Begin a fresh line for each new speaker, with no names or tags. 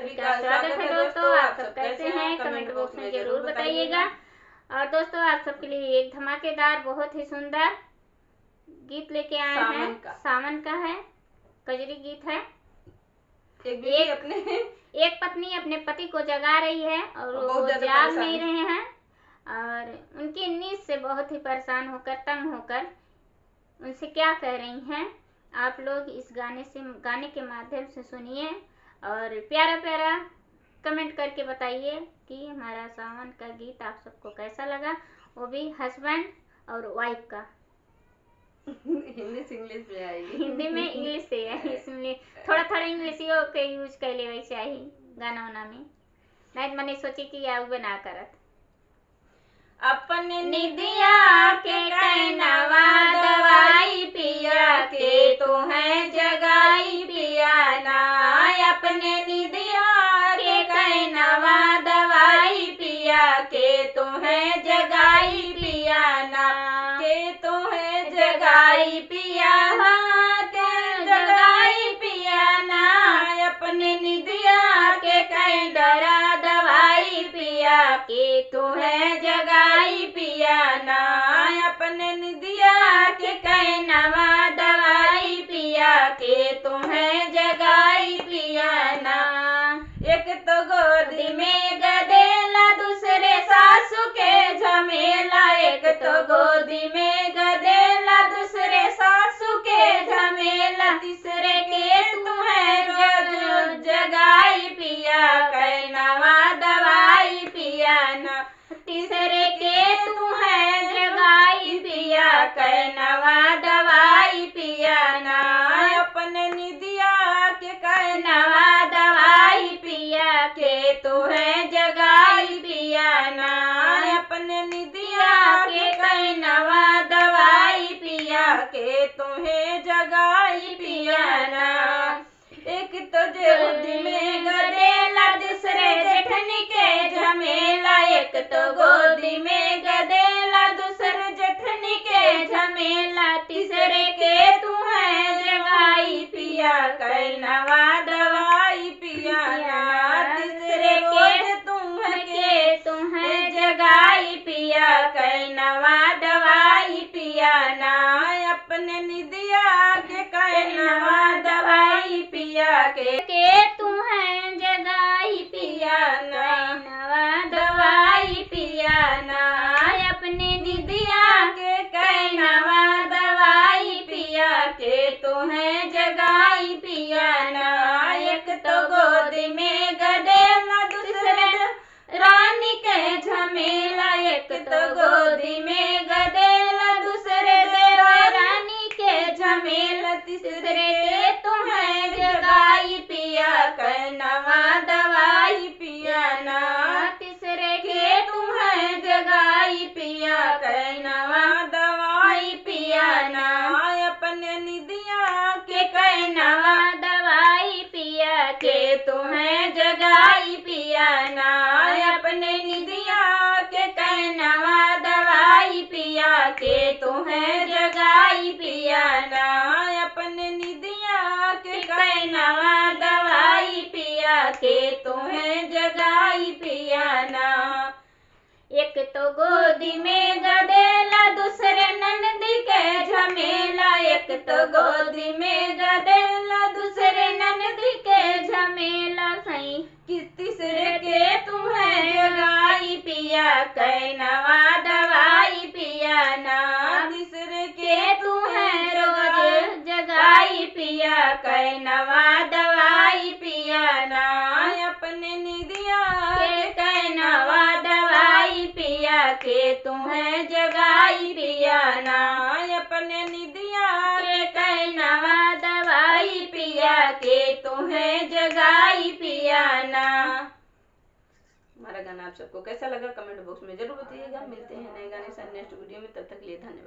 सभी का स्वागत है दोस्तों। आप सब कैसे हैं कमेंट बॉक्स में जरूर बताइएगा। और दोस्तों आप सबके लिए एक धमाकेदार बहुत ही सुंदर गीत लेके आए हैं। सावन का है, कजरी गीत है। एक पत्नी अपने पति को जगा रही है और वो जाग नहीं रहे हैं और उनकी नींद से बहुत ही परेशान होकर, तंग होकर उनसे क्या कह रही हैं आप लोग इस गाने के माध्यम से सुनिए और प्यारा प्यारा कमेंट करके बताइए कि हमारा सावन का गीत आप सबको कैसा लगा, वो भी हस्बैंड और वाइफ का।
हिंदी से इंग्लिश में आएगी।
हिंदी में इंग्लिश से है, इसमें थोड़ा थोड़ा इंग्लिशियों के यूज कर ले वैसे ही गाना वाना में। नहीं मैंने सोची कि आउ बना करत
अपने निदिया के कहनवा दवाई पिया के तो है जगाई पिया ना। अपने निदिया के कहनवा दवाई पिया के तो है जगाई पिया ना। के तो है जगाई पिया के जगाई पिया ना। अपने निदिया के कहनवा दवाई पिया के तो है जगाई पिया ना। अपने निदिया के कहनवा दवाई पिया के तो है जगाई पिया ना। एक तो गोदी में गदेला दूसरे सासू के झमेला। एक तो गोदी में गदेला दूसरे सासू के झमेला। तीसरे के तू है जो जगाई पिया कहनवा दवाई पिया ना। तीसरे के तू है जगाई पिया कहनवा दवाई पिया ना। अपने निदिया के कहनवा दवाई पिया के तू है जगाई पिया ना। अपने निदिया के कहनवा दवाई पिया के तू है जगाई पिया ना। एक तो गोदी में गदेला दूसरे जेठनी के झमेला। एक तो गोदी में गदेला दूसरे जेठनी के झमेला। तीसरे के तू है जगाई पिया कहनवा दवाई पिया ना। तीसरे के तू है जगाई पिया कहनवा दवाई पिया ना। अपने निदिया के कहनवा दवाई पिया के तू है जगाई पिया ना। दवाई पिया ना। अपने निदिया के कहनवा दवाई पिया के तू है जगाई पिया ना। एक तो गोदी में गदेला दूसरे रानी के झमेला। एक तो गोदी में गदेला दूसरे रानी के झमेला। तीसरे के तू है जगाई पिया कहनवा दवाई पिया ना। तीसरे के तू है जगाई पिया कहनवा दवाई पिया ना। अपने निदिया के कहनवा दवाई पिया के तू है जगाई पिया ना। अपने निदिया के कहनवा दवाई पिया के तू है जगाई पिया ना। अपने निदिया के कहनवा दवाई पिया के तू है जगाई पिया ना। एक तो गोदी में गदेला दूसरे ननदी के झमेला। एक तो गोदी में गदेला दूसरे ननदी के झमेला। सही कि तीसरे के तू है जगाई पिया कहनवा दवाई पिया ना। तीसरे के तू है रोज जगाई पिया कहनवा दवाई पिया ना। अपने निदिया के कहनवा दवाई पिया के तू है जगाई पिया ना। अपने निदिया के कहनवा दवाई पिया के तू है जगाई पिया ना। हमारा गाना आप सबको कैसा लगा कमेंट बॉक्स में जरूर बताइएगा। मिलते हैं नए गाने से नेक्स्ट वीडियो में, तब तक के लिए धन्यवाद।